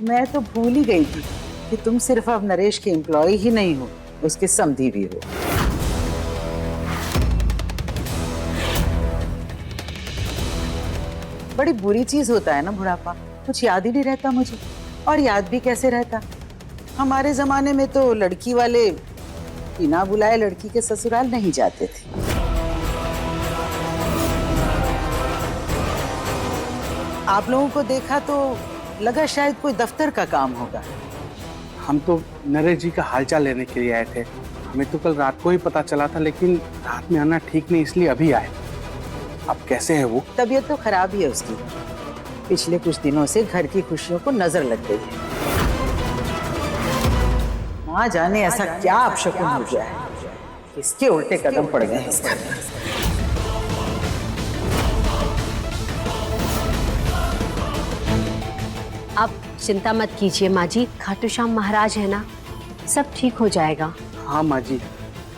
मैं तो भूल ही गई थी कि तुम सिर्फ अब नरेश के एम्प्लॉय ही नहीं हो, उसके समधी भी हो। बड़ी बुरी चीज होता है ना बुढ़ापा, कुछ याद ही नहीं रहता मुझे। और याद भी कैसे रहता, हमारे जमाने में तो लड़की वाले बिना बुलाए लड़की के ससुराल नहीं जाते थे। आप लोगों को देखा तो लगा शायद कोई दफ्तर का काम होगा। हम तो नरेश जी का हालचाल लेने के लिए आए थे। हमें तो कल रात को ही पता चला था, लेकिन रात में आना ठीक नहीं, इसलिए अभी आए। अब कैसे है वो? तबीयत तो खराब ही है उसकी। पिछले कुछ दिनों से घर की खुशियों को नजर लग गई है। ना जाने ऐसा क्या अपशकुन हो गया है, इसके उल्टे कदम पड़ गए इस घर पर। आप चिंता मत कीजिए माँ जी, खाटू श्याम महाराज है ना, सब ठीक हो जाएगा। हाँ माँ जी,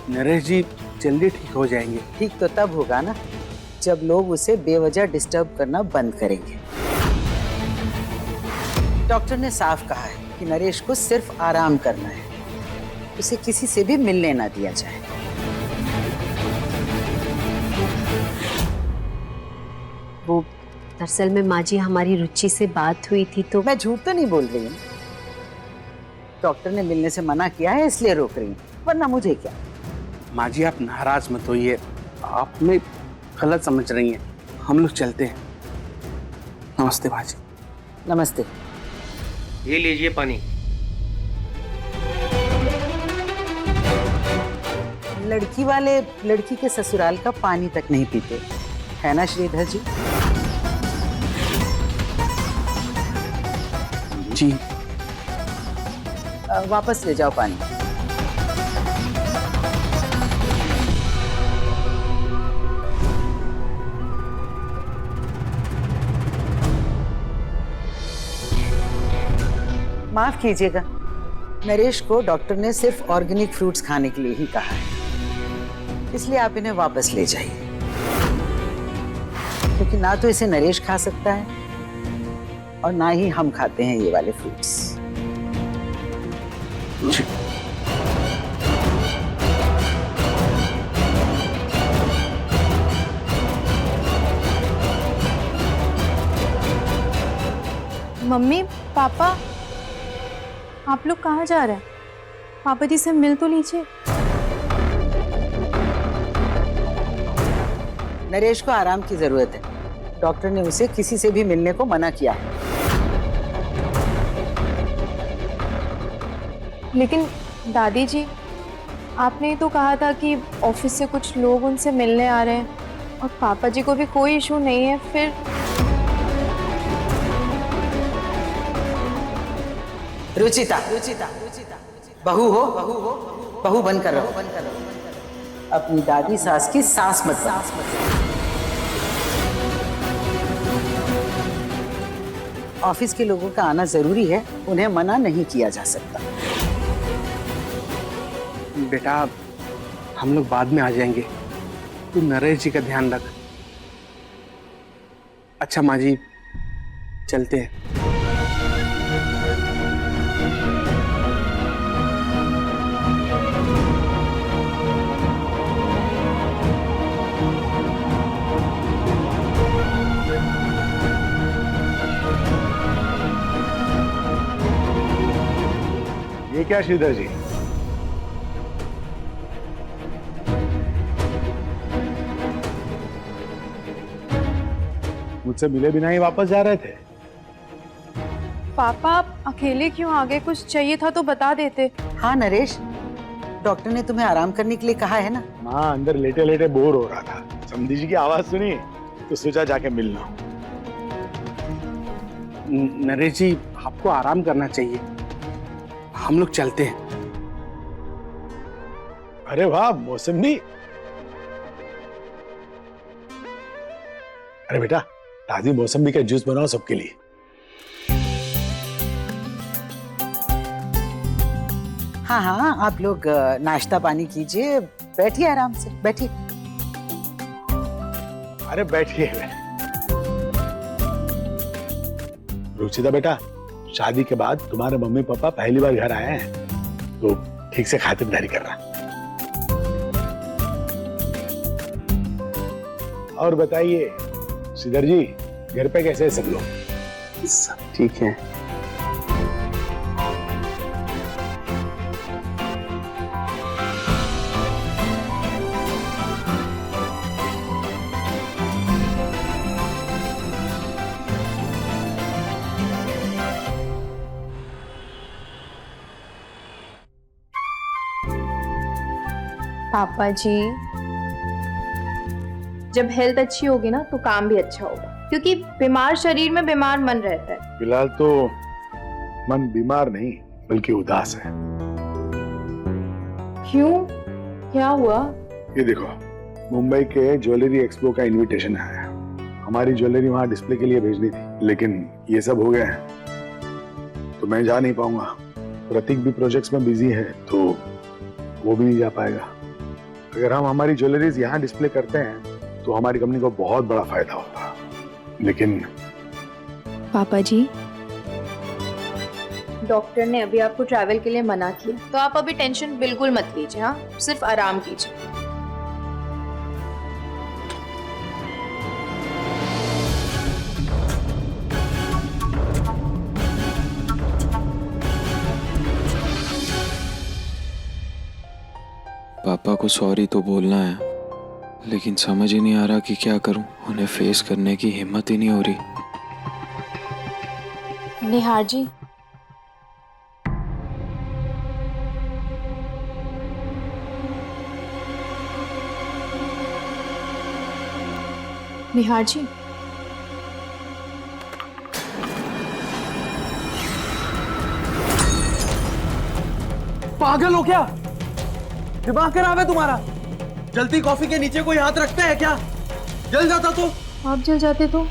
नरेश जी जल्दी ठीक हो जाएंगे। ठीक तो तब होगा ना जब लोग उसे बेवजह डिस्टर्ब करना बंद करेंगे। डॉक्टर ने साफ कहा है कि नरेश को सिर्फ आराम करना है, उसे किसी से भी मिलने ना दिया जाए। वो दरअसल में माँ जी हमारी रुचि से बात हुई थी तो। मैं झूठ तो नहीं बोल रही हूँ, डॉक्टर ने मिलने से मना किया है इसलिए रोक रही हूँ, वरना मुझे क्या। माँ जी आप नाराज मत होइए, आप हमें गलत समझ रही हैं। हम लोग चलते हैं। नमस्ते माँ जी। नमस्ते। ये लीजिए पानी। लड़की वाले लड़की के ससुराल का पानी तक नहीं पीते, है ना श्रीधर जी? जी। वापस ले जाओ पानी। माफ कीजिएगा, नरेश को डॉक्टर ने सिर्फ ऑर्गेनिक फ्रूट्स खाने के लिए ही कहा है, इसलिए आप इन्हें वापस ले जाइए, क्योंकि ना तो इसे नरेश खा सकता है और ना ही हम खाते हैं ये वाले फ्रूट्स। मम्मी पापा, आप लोग कहाँ जा रहे हैं? पापा जी से मिल तो लीजिए। नरेश को आराम की जरूरत है, डॉक्टर ने उसे किसी से भी मिलने को मना किया है। लेकिन दादी जी, आपने ही तो कहा था कि ऑफिस से कुछ लोग उनसे मिलने आ रहे हैं और पापा जी को भी कोई इशू नहीं है। फिर रुचिता, बहू हो, बहू बनकर रहो, अपनी दादी सास की सास मत बनो। ऑफिस के लोगों का आना जरूरी है, उन्हें मना नहीं किया जा सकता। बेटा हम लोग बाद में आ जाएंगे, तू नरेश जी का ध्यान रख। अच्छा माँ जी चलते हैं। ये क्या श्रीधर जी, मुझसे मिले बिना ही वापस जा रहे थे? पापा आप अकेले क्यों आ गए? कुछ चाहिए था तो बता देते। हाँ नरेश, डॉक्टर ने तुम्हें आराम करने के लिए कहा है ना। माँ अंदर लेटे लेटे बोर हो रहा था, समधी जी की आवाज सुनी तो सोचा जाके मिलना। नरेश जी आपको आराम करना चाहिए, हम लोग चलते हैं। अरे वाह मौसमी, अरे बेटा ताजी मौसमी का जूस बनाओ सबके लिए। हाँ हाँ, आप लोग नाश्ता पानी कीजिए, बैठिए आराम से, बैठिए। अरे बैठिए। रुचिता बेटा, शादी के बाद तुम्हारे मम्मी पापा पहली बार घर आए हैं, तो ठीक से खातिरदारी कर रहा। और बताइए श्रीधर जी, घर पे कैसे है सब लोग? सब ठीक है। पापा जी, जब हेल्थ अच्छी होगी ना तो काम भी अच्छा होगा, क्योंकि बीमार शरीर में बीमार मन रहता है। फिलहाल तो मन बीमार नहीं बल्कि उदास है। क्यों, क्या हुआ? ये देखो, मुंबई के ज्वेलरी एक्सपो का इनविटेशन आया। हमारी ज्वेलरी वहां डिस्प्ले के लिए भेजनी थी, लेकिन ये सब हो गया है तो मैं जा नहीं पाऊंगा। प्रतीक भी प्रोजेक्ट्स में बिजी है तो वो भी नहीं जा पाएगा। अगर हम हमारी ज्वेलरीज यहाँ डिस्प्ले करते हैं तो हमारी कंपनी को बहुत बड़ा फायदा होगा। लेकिन पापा जी, डॉक्टर ने अभी आपको ट्रैवल के लिए मना किया, तो आप अभी टेंशन बिल्कुल मत लीजिए। हाँ, सिर्फ आराम कीजिए। पापा को सॉरी तो बोलना है, लेकिन समझ ही नहीं आ रहा कि क्या करूं। उन्हें फेस करने की हिम्मत ही नहीं हो रही। निहार जी, निहार जी, पागल हो क्या? दिमाग खराब है तुम्हारा? जलती कॉफी के नीचे कोई हाथ रखते हैं क्या? जल जाता तो? आप जल जाते तो?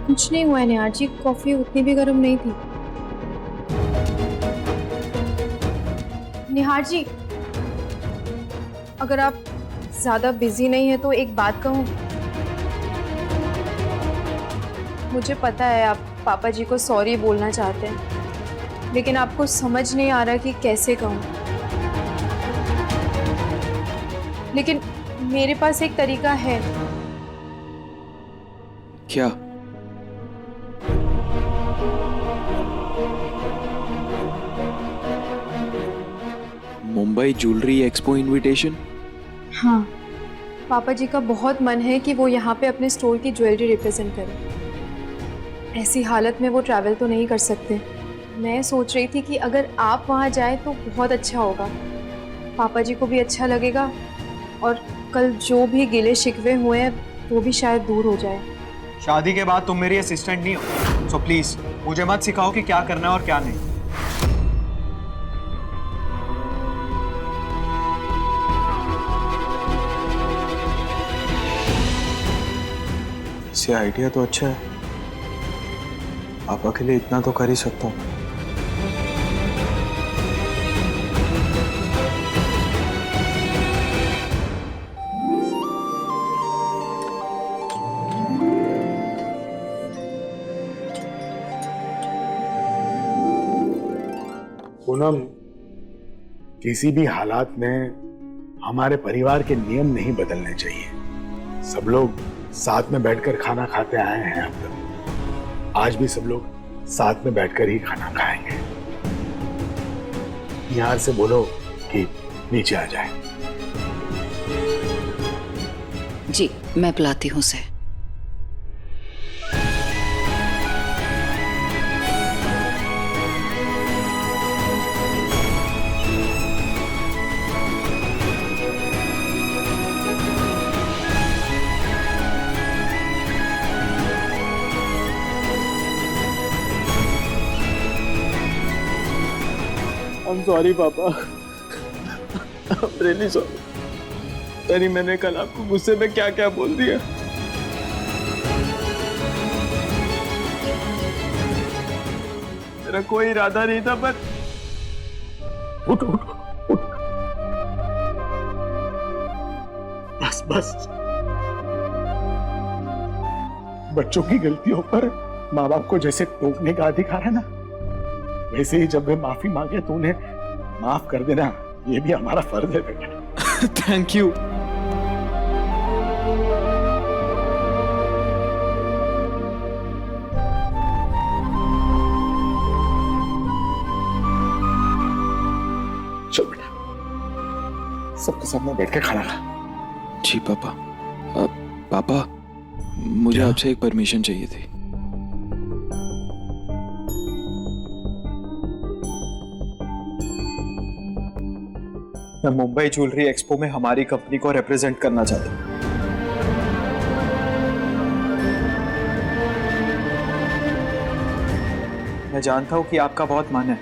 कुछ नहीं हुआ निहार जी, कॉफी उतनी भी गर्म नहीं थी। निहार जी, अगर आप ज्यादा बिजी नहीं है तो एक बात कहूँ। मुझे पता है आप पापा जी को सॉरी बोलना चाहते हैं, लेकिन आपको समझ नहीं आ रहा कि कैसे कहूँ। लेकिन मेरे पास एक तरीका है। क्या? Mumbai jewellery expo invitation? हाँ, पापा जी का बहुत मन है कि वो यहाँ पे अपने स्टोर की ज्वेलरी रिप्रेजेंट करें। ऐसी हालत में वो ट्रैवल तो नहीं कर सकते। मैं सोच रही थी कि अगर आप वहाँ जाएं तो बहुत अच्छा होगा, पापा जी को भी अच्छा लगेगा और कल जो भी गिले शिकवे हुए हैं वो भी शायद दूर हो जाए। शादी के बाद तुम मेरी असिस्टेंट नहीं हो, सो प्लीज मुझे मत सिखाओ कि क्या करना है और क्या नहीं। इससे आइडिया तो अच्छा है, पापा के लिए इतना तो कर ही सकता हूँ। पूनम, किसी भी हालात में हमारे परिवार के नियम नहीं बदलने चाहिए। सब लोग साथ में बैठकर खाना खाते आए हैं अब तक। आज भी सब लोग साथ में बैठकर ही खाना खाएंगे। निहार से बोलो कि नीचे आ जाए। जी, मैं बुलाती हूँ उसे। I'm sorry, पापा। Really sorry. यानी मैंने कल आपको गुस्से में क्या क्या बोल दिया। मेरा कोई इरादा नहीं था, पर उठ उठ उठ। बस बस, बच्चों की गलतियों पर माँ बाप को जैसे टोकने का अधिकार है ना, वैसे ही जब वे माफी मांगे तो उन्हें माफ कर देना, ये भी हमारा फर्ज है बेटा। Thank you. चल बेटा, सबके सामने बैठ के खाना खा। जी पापा। पापा, मुझे आपसे एक परमिशन चाहिए थी। मैं मुंबई ज्वेलरी एक्सपो में हमारी कंपनी को रिप्रेजेंट करना चाहता हूँ। मैं जानता हूँ कि आपका बहुत मन है,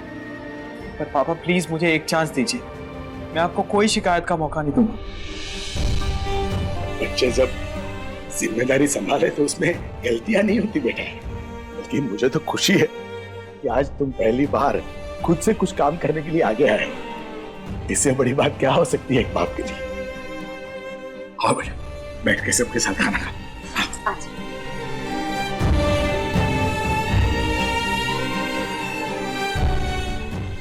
पर पापा प्लीज मुझे एक चांस दीजिए। मैं आपको कोई शिकायत का मौका नहीं दूंगा। बच्चे जब जिम्मेदारी संभाले तो उसमें गलतियां नहीं होती बेटा। बल्कि मुझे तो खुशी है कि आज तुम पहली बार खुद से कुछ काम करने के लिए आगे आए हो। इससे बड़ी बात क्या हो सकती है एक बाप के लिए। आओ बेटा, बैठ के सबके साथ खाना खा।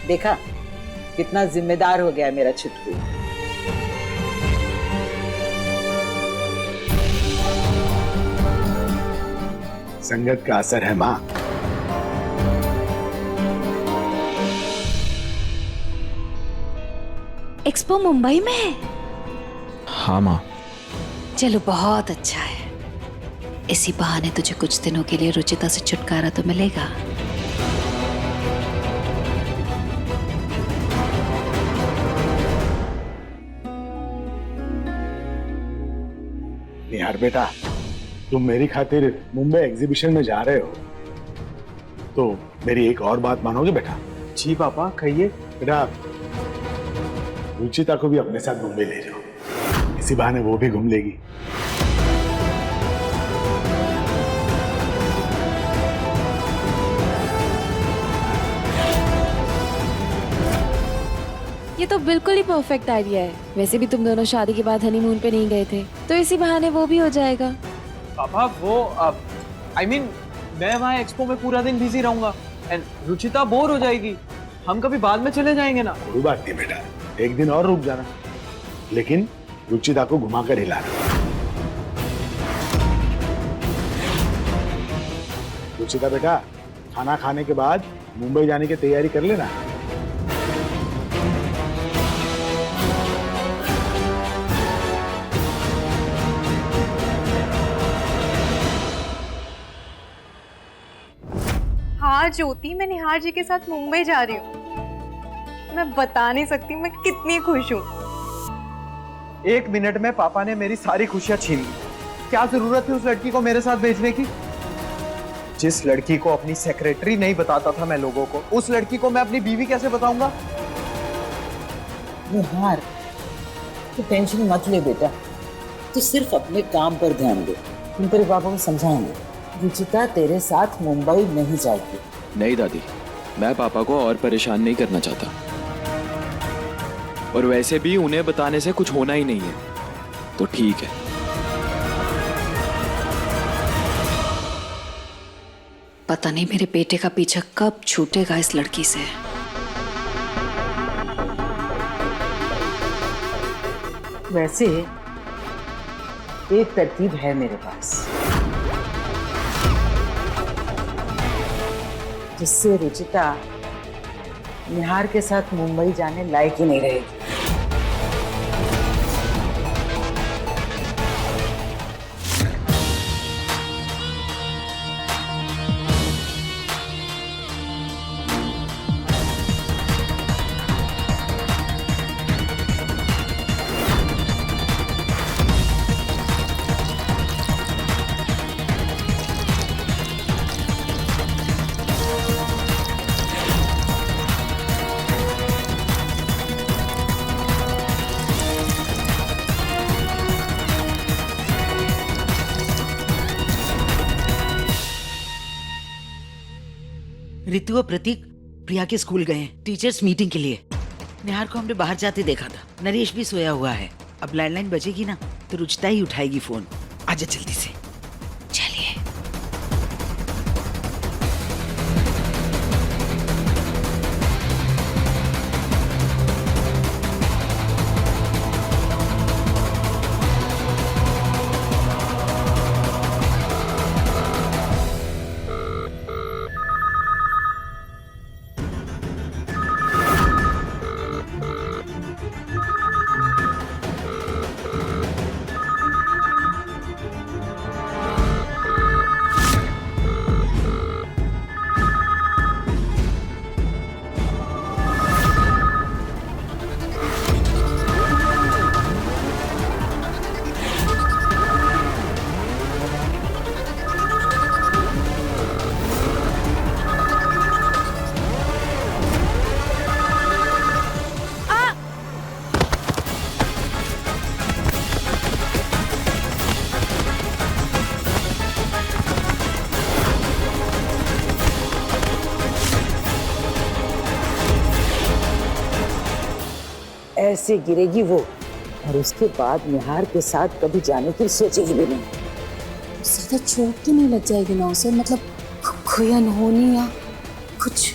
देखा कितना जिम्मेदार हो गया मेरा छुटकू। संगत का असर है माँ। एक्सपो मुंबई में है? हाँ माँ। चलो बहुत अच्छा है। इसी बहाने तुझे कुछ दिनों के लिए रुचिता से छुटकारा तो मिलेगा। यार बेटा, तुम मेरी खातिर मुंबई एग्जीबिशन में जा रहे हो तो मेरी एक और बात मानोगे बेटा? जी पापा, कहिए। बेटा, रुचिता को भी अपने साथ मुंबई ले जाओ। इसी बहाने वो भी घूम लेगी। ये तो बिल्कुल ही परफेक्ट आइडिया है। वैसे भी तुम दोनों शादी के बाद हनीमून पे नहीं गए थे, तो इसी बहाने वो भी हो जाएगा। पापा वो I mean, मैं वहाँ एक्सपो में पूरा दिन बिजी रहूंगा एंड रुचिता बोर हो जाएगी। हम कभी बाद में चले जाएंगे ना। कोई बात नहीं बेटा, एक दिन और रुक जाना, लेकिन रुचिता को घुमाकर हिलाना। रुचिता बेटा, खाना खाने के बाद मुंबई जाने की तैयारी कर लेना। हाँ ज्योति, मैं निहार जी के साथ मुंबई जा रही हूँ। मैं बता नहीं सकती मैं कितनी खुश हूँ। 1 मिनट में पापा ने मेरी सारी खुशियां छीन ली। क्या जरूरत थी उस लड़की को मेरे साथ भेजने की? जिस लड़की को अपनी सेक्रेटरी नहीं बताता था मैं लोगों को, उस लड़की को मैं अपनी बीवी कैसे बताऊंगा? निहार, तू टेंशन मत ले बेटा, तू सिर्फ अपने काम पर ध्यान दे। तुम तेरे पापा को समझाएंगे। रुचिता तेरे साथ मुंबई नहीं जाएगी। नहीं दादी, मैं पापा को और परेशान नहीं करना चाहता, और वैसे भी उन्हें बताने से कुछ होना ही नहीं है, तो ठीक है। पता नहीं मेरे बेटे का पीछा कब छूटेगा इस लड़की से। वैसे एक तरकीब है मेरे पास, जिससे रुचिता निहार के साथ मुंबई जाने लायक ही नहीं रहेगी। ऋतु और प्रतीक प्रिया के स्कूल गए हैं टीचर्स मीटिंग के लिए। निहार को हमने बाहर जाते देखा था। नरेश भी सोया हुआ है। अब लैंडलाइन बजेगी ना तो रुचिता ही उठाएगी फोन। आजा जल्दी से। चलिए। ऐसे गिरेगी वो, और उसके बाद निहार के साथ कभी जाने की सोचेगी भी नहीं। ज्यादा चोट तो नहीं लग जाएगी ना उसे? मतलब कोई अनहोनी या कुछ?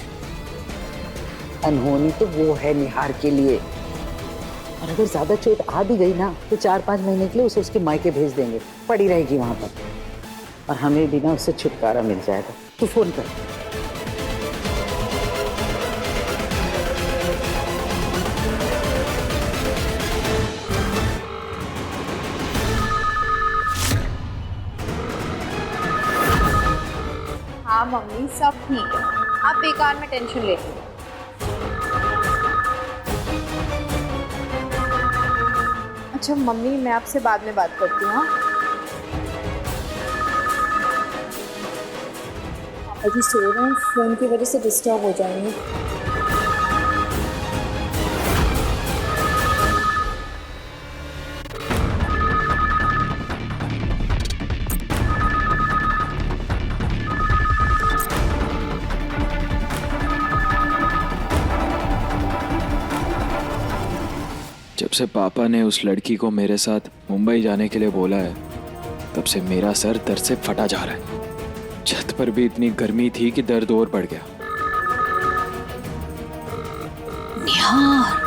अनहोनी तो वो है निहार के लिए, और अगर ज्यादा चोट आ भी गई ना तो 4-5 महीने के लिए उसे उसके मायके भेज देंगे, पड़ी रहेगी वहां पर, और हमें भी ना उससे छुटकारा मिल जाएगा। तू फोन कर। हाँ मम्मी, सब ठीक है, आप बेकार में टेंशन लेते हैं। अच्छा मम्मी, मैं आपसे बाद में बात करती हूँ। पापा जी सो रहे हैं, फोन की वजह से डिस्टर्ब हो जाएंगे। जब से पापा ने उस लड़की को मेरे साथ मुंबई जाने के लिए बोला है, तब से मेरा सर दर्द से फटा जा रहा है। छत पर भी इतनी गर्मी थी कि दर्द और बढ़ गया। निहार,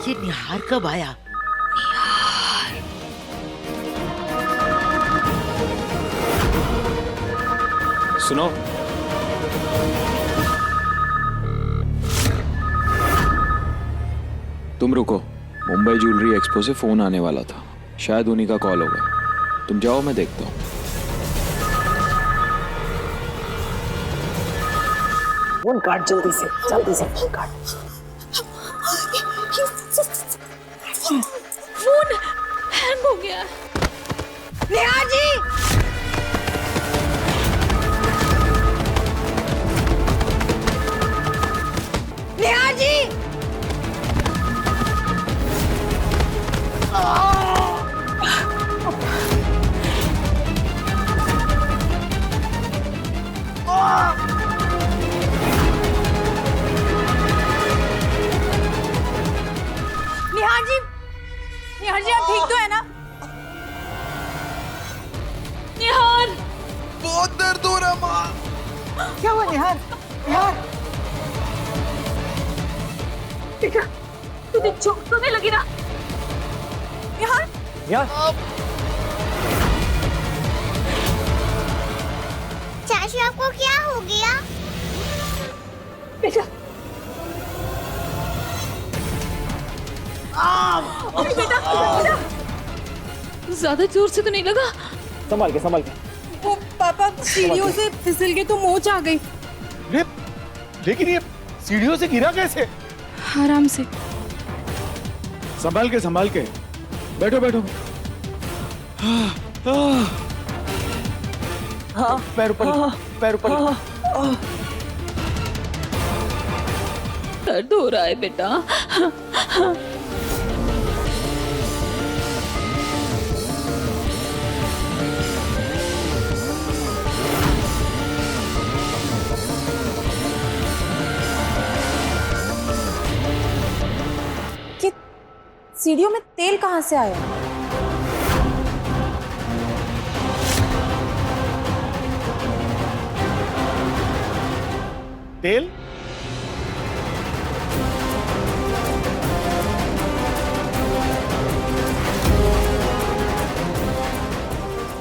ये निहार कब आया? सुनो, तुम रुको। मुंबई ज्वेलरी एक्सपो से फोन आने वाला था, शायद उन्हीं का कॉल होगा। तुम जाओ, मैं देखता हूँ। फोन काट जल्दी से, जल्दी से फोन काट। फोन हैंग हो गया। निहार जी! निहार जी! निहार जी, आप ठीक तो है ना? निहार, बहुत दर्द हो रहा माँ। क्या हुआ निहार? निहार, बेटा तुझे चोट तो नहीं लगी ना? निहार, चाचू आपको क्या हो गया? बेटा ज्यादा जोर से तो नहीं लगा? संभाल के, संभाल के। वो पापा सीढ़ियों से फिसल के तो मोच आ गई। लेकिन ये सीढ़ियों से गिरा कैसे? आराम से। संभाल के बैठो बैठो। पैर ऊपर, पैर ऊपर। दर्द हो रहा है बेटा। कि सीढ़ियों में तेल कहाँ से आया? तेल?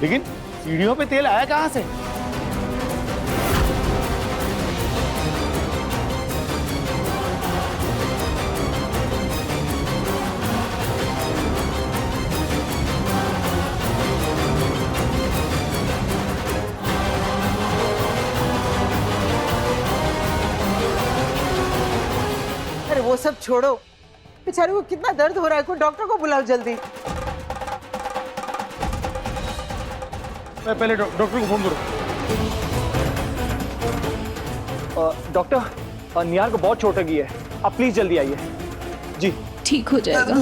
लेकिन सीढ़ियों पे तेल आया कहाँ से? अरे वो सब छोड़ो, बेचारे को कितना दर्द हो रहा है, कोई डॉक्टर को बुलाओ जल्दी। मैं पहले डॉक्टर को फोन करूं। डॉक्टर, निहार को बहुत चोट लगी है, आप प्लीज जल्दी आइए। जी ठीक हो जाएगा।